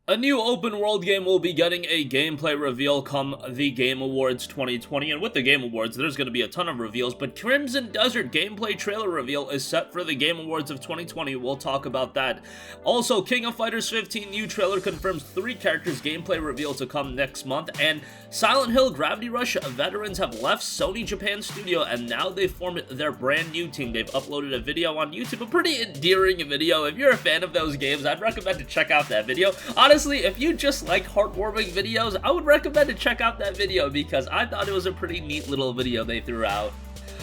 A new open world game will be getting a gameplay reveal come the Game Awards 2020, and with the Game Awards, there's going to be a ton of reveals, but Crimson Desert gameplay trailer reveal is set for the Game Awards of 2020. We'll talk about that. Also, King of Fighters 15 new trailer confirms 3 characters gameplay reveal to come next month, and Silent Hill Gravity Rush veterans have left Sony Japan Studio, and now they've formed their brand new team. They've uploaded a video on YouTube, a pretty endearing video. If you're a fan of those games, I'd recommend to check out that video. Honestly, if you just like heartwarming videos, I would recommend to check out that video because I thought it was a pretty neat little video they threw out.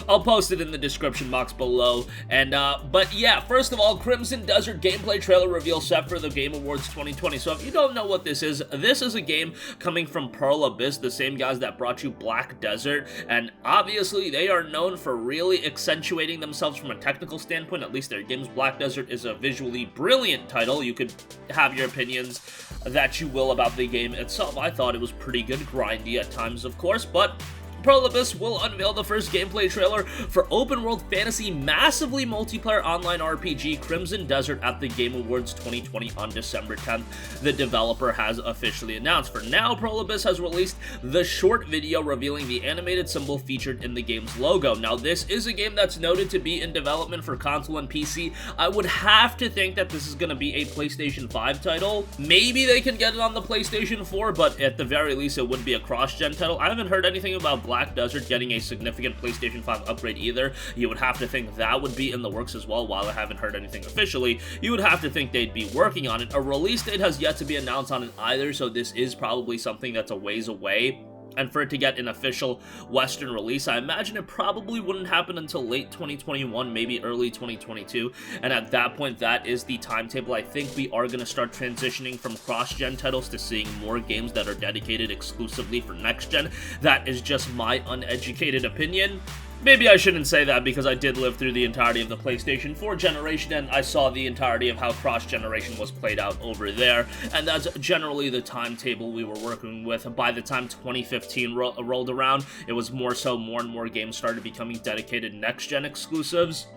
I'll post it in the description box below. And, but yeah, first of all, Crimson Desert gameplay trailer reveal set for the Game Awards 2020. So if you don't know what this is a game coming from Pearl Abyss, the same guys that brought you Black Desert. And obviously, they are known for really accentuating themselves from a technical standpoint. At least their games. Black Desert is a visually brilliant title. You could have your opinions that you will about the game itself. I thought it was pretty good, grindy at times, of course, but Pearl Abyss will unveil the first gameplay trailer for open-world fantasy massively multiplayer online RPG Crimson Desert at the Game Awards 2020 on December 10th. The developer has officially announced. For now, Pearl Abyss has released the short video revealing the animated symbol featured in the game's logo. Now, this is a game that's noted to be in development for console and PC. I would have to think that this is going to be a PlayStation 5 title. Maybe they can get it on the PlayStation 4, but at the very least, it would be a cross-gen title. I haven't heard anything about Black Desert getting a significant PlayStation 5 upgrade either. You would have to think that would be in the works as well. While I haven't heard anything officially, you would have to think they'd be working on it. A release date has yet to be announced on it either, so this is probably something that's a ways away. And for it to get an official Western release, I imagine it probably wouldn't happen until late 2021, maybe early 2022. And at that point, that is the timetable. I think we are going to start transitioning from cross-gen titles to seeing more games that are dedicated exclusively for next-gen. That is just my uneducated opinion. Maybe I shouldn't say that because I did live through the entirety of the PlayStation 4 generation and I saw the entirety of how cross-generation was played out over there, and that's generally the timetable we were working with. By the time 2015 rolled around, it was more and more games started becoming dedicated next-gen exclusives.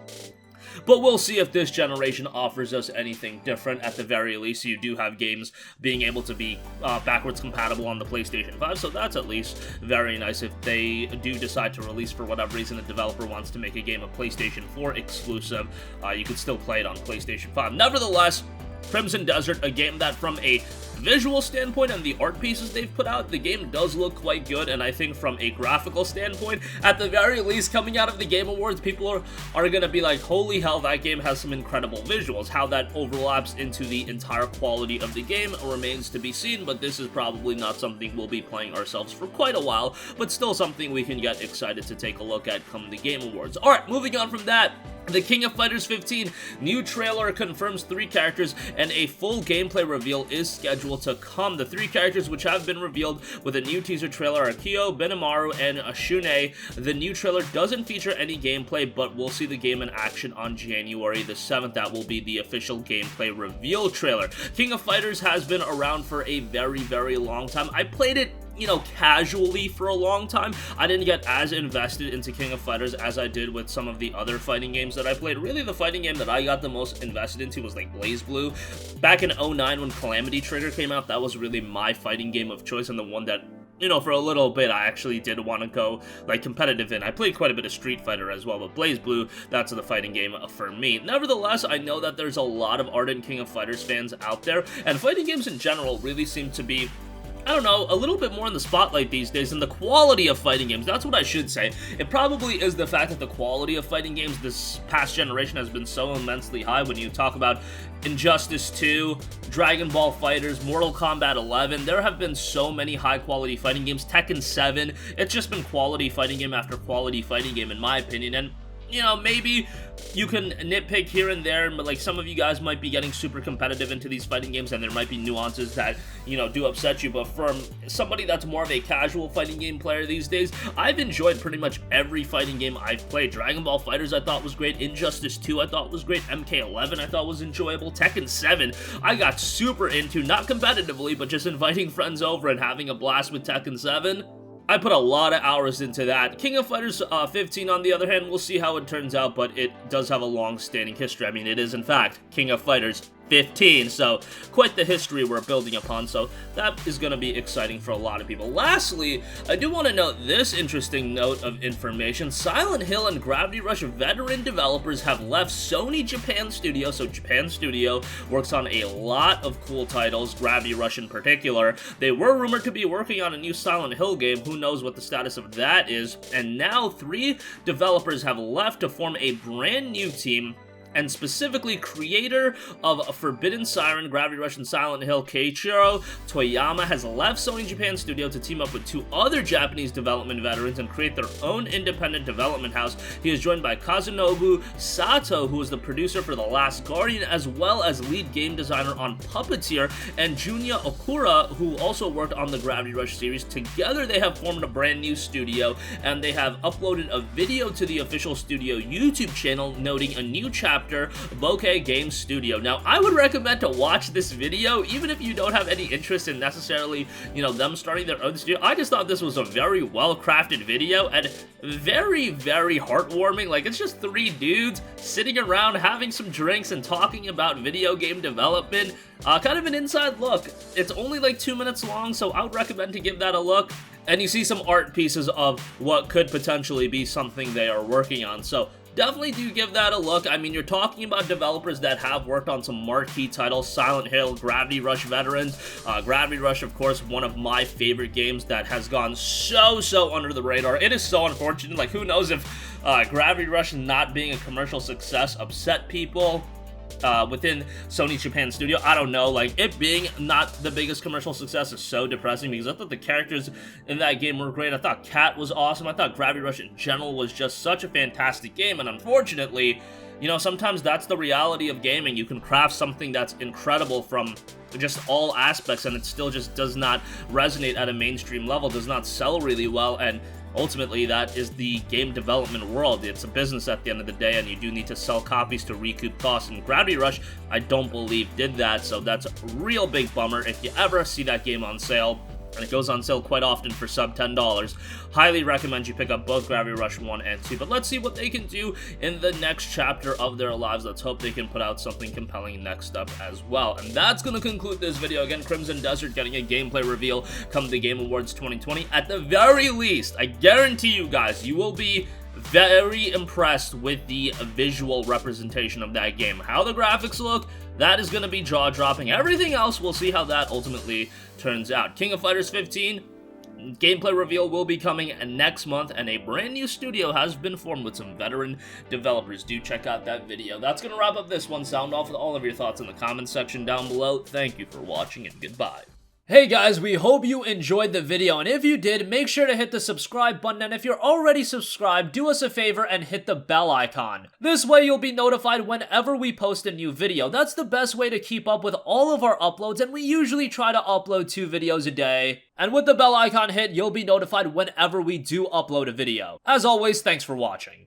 But we'll see if this generation offers us anything different. At the very least, you do have games being able to be backwards compatible on the PlayStation 5, so that's at least very nice. If they do decide to release, for whatever reason, a developer wants to make a game a PlayStation 4 exclusive, you could still play it on PlayStation 5. Nevertheless, Crimson Desert, a game that from a visual standpoint and the art pieces they've put out, the game does look quite good, and I think from a graphical standpoint, at the very least, coming out of the Game Awards, people are gonna be like, holy hell, that game has some incredible visuals. How that overlaps into the entire quality of the game remains to be seen, but this is probably not something we'll be playing ourselves for quite a while, but still something we can get excited to take a look at come the Game Awards. Alright, moving on from that, the King of Fighters 15 new trailer confirms 3 characters, and a full gameplay reveal is scheduled to come. The 3 characters which have been revealed with a new teaser trailer are Kyo, Benimaru, and Shunei. The new trailer doesn't feature any gameplay, but we'll see the game in action on January the 7th. That will be the official gameplay reveal trailer. King of Fighters has been around for a very, very long time. I played it, you know, casually for a long time. I didn't get as invested into King of Fighters as I did with some of the other fighting games that I played. Really, the fighting game that I got the most invested into was like BlazBlue. Back in 2009 when Calamity Trigger came out, that was really my fighting game of choice and the one that, you know, for a little bit I actually did want to go like competitive in. I played quite a bit of Street Fighter as well, but BlazBlue, that's the fighting game for me. Nevertheless, I know that there's a lot of ardent King of Fighters fans out there, and fighting games in general really seem to be, I don't know, a little bit more in the spotlight these days, and the quality of fighting games, that's what I should say. It probably is the fact that the quality of fighting games this past generation has been so immensely high. When you talk about Injustice 2, Dragon Ball FighterZ, Mortal Kombat 11, there have been so many high-quality fighting games. Tekken 7, it's just been quality fighting game after quality fighting game, in my opinion, and you know, maybe you can nitpick here and there, but like some of you guys might be getting super competitive into these fighting games and there might be nuances that, you know, do upset you, but from somebody that's more of a casual fighting game player these days, I've enjoyed pretty much every fighting game I've played. Dragon Ball FighterZ I thought was great, Injustice 2 I thought was great, MK11 I thought was enjoyable, Tekken 7 I got super into, not competitively, but just inviting friends over and having a blast with Tekken 7. I put a lot of hours into that. King of Fighters 15, on the other hand, we'll see how it turns out, but it does have a long-standing history. I mean, it is, in fact, King of Fighters 15, so quite the history we're building upon, so that is going to be exciting for a lot of people. Lastly, I do want to note this interesting note of information. Silent Hill and Gravity Rush veteran developers have left Sony Japan Studio, so Japan Studio works on a lot of cool titles, Gravity Rush in particular. They were rumored to be working on a new Silent Hill game, who knows what the status of that is, and now 3 developers have left to form a brand new team, and specifically creator of Forbidden Siren, Gravity Rush, and Silent Hill, Keiichiro Toyama, has left Sony Japan Studio to team up with 2 other Japanese development veterans and create their own independent development house. He is joined by Kazunobu Sato, who is the producer for The Last Guardian, as well as lead game designer on Puppeteer, and Junya Okura, who also worked on the Gravity Rush series. Together, they have formed a brand new studio, and they have uploaded a video to the official studio YouTube channel noting a new chapter, Bokeh Game Studio. Now, I would recommend to watch this video, even if you don't have any interest in necessarily, them starting their own studio. I just thought this was a very well-crafted video, and very, very heartwarming. Like, it's just 3 dudes sitting around having some drinks and talking about video game development. Kind of an inside look. It's only like 2 minutes long, so I would recommend to give that a look. And you see some art pieces of what could potentially be something they are working on, so definitely do give that a look. I mean, you're talking about developers that have worked on some marquee titles, Silent Hill, Gravity Rush veterans. Gravity Rush, of course, one of my favorite games that has gone so under the radar. It is so unfortunate. Like, who knows if Gravity Rush not being a commercial success upset people within Sony Japan Studio. I don't know, like, it being not the biggest commercial success is so depressing, because I thought the characters in that game were great. I thought Cat was awesome. I thought Gravity Rush in general was just such a fantastic game, and unfortunately, sometimes that's the reality of gaming. You can craft something that's incredible from just all aspects, and it still just does not resonate at a mainstream level, does not sell really well, and ultimately, that is the game development world. It's a business at the end of the day, and you do need to sell copies to recoup costs. And Gravity Rush, I don't believe, did that, so that's a real big bummer. If you ever see that game on sale, and it goes on sale quite often for sub $10, highly recommend you pick up both Gravity Rush 1 and 2, but let's see what they can do in the next chapter of their lives. Let's hope they can put out something compelling next up as well. And that's going to conclude this video. Again, Crimson Desert getting a gameplay reveal come the Game Awards 2020. At the very least, I guarantee you guys, you will be very impressed with the visual representation of that game. How the graphics look, that is going to be jaw-dropping. Everything else, we'll see how that ultimately turns out. King of Fighters 15 gameplay reveal will be coming next month, and a brand new studio has been formed with some veteran developers. Do check out that video. That's going to wrap up this one. Sound off with all of your thoughts in the comment section down below. Thank you for watching, and goodbye. Hey guys, we hope you enjoyed the video, and if you did, make sure to hit the subscribe button, and if you're already subscribed, do us a favor and hit the bell icon. This way you'll be notified whenever we post a new video. That's the best way to keep up with all of our uploads, and we usually try to upload 2 videos a day. And with the bell icon hit, you'll be notified whenever we do upload a video. As always, thanks for watching.